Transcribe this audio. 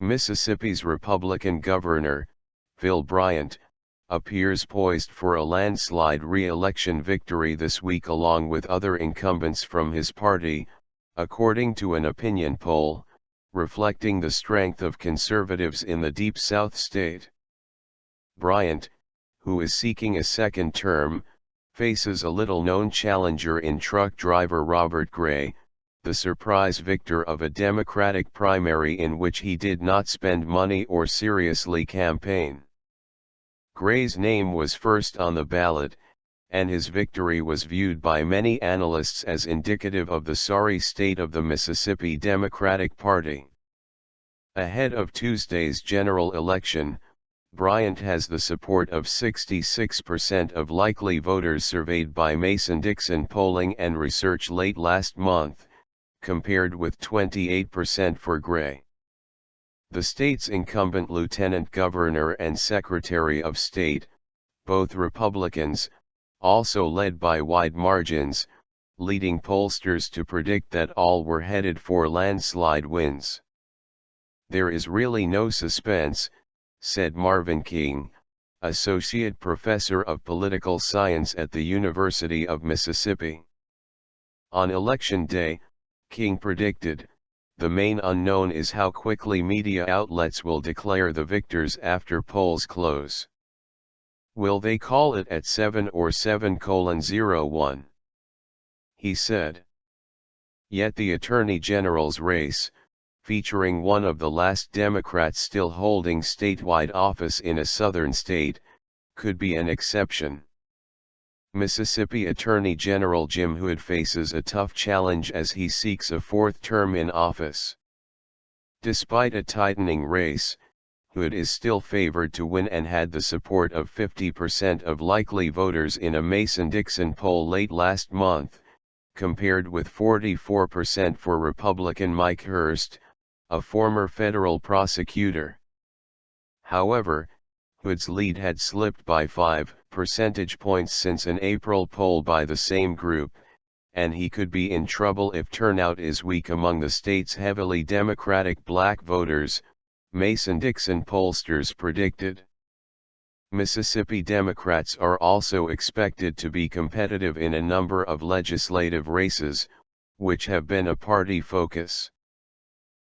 Mississippi's Republican governor, Phil Bryant, appears poised for a landslide re-election victory this week along with other incumbents from his party, according to an opinion poll, reflecting the strength of conservatives in the Deep South state. Bryant, who is seeking a second term, faces a little-known challenger in truck driver Robert Gray, the surprise victor of a Democratic primary in which he did not spend money or seriously campaign. Gray's name was first on the ballot, and his victory was viewed by many analysts as indicative of the sorry state of the Mississippi Democratic Party. Ahead of Tuesday's general election, Bryant has the support of 66% of likely voters surveyed by Mason-Dixon Polling and Research late last month, compared with 28% for Gray. The state's incumbent lieutenant governor and secretary of state, both Republicans, also led by wide margins, leading pollsters to predict that all were headed for landslide wins. "There is really no suspense," said Marvin King, associate professor of political science at the University of Mississippi. On election day, King predicted, "The main unknown is how quickly media outlets will declare the victors after polls close. Will they call it at 7 or 7:01? He said. Yet the Attorney General's race, featuring one of the last Democrats still holding statewide office in a southern state, could be an exception. Mississippi Attorney General Jim Hood faces a tough challenge as he seeks a fourth term in office. Despite a tightening race, Hood is still favored to win and had the support of 50% of likely voters in a Mason-Dixon poll late last month, compared with 44% for Republican Mike Hurst, a former federal prosecutor. However, Hood's lead had slipped by 5 percentage points since an April poll by the same group, and he could be in trouble if turnout is weak among the state's heavily Democratic black voters, Mason-Dixon pollsters predicted. Mississippi Democrats are also expected to be competitive in a number of legislative races, which have been a party focus.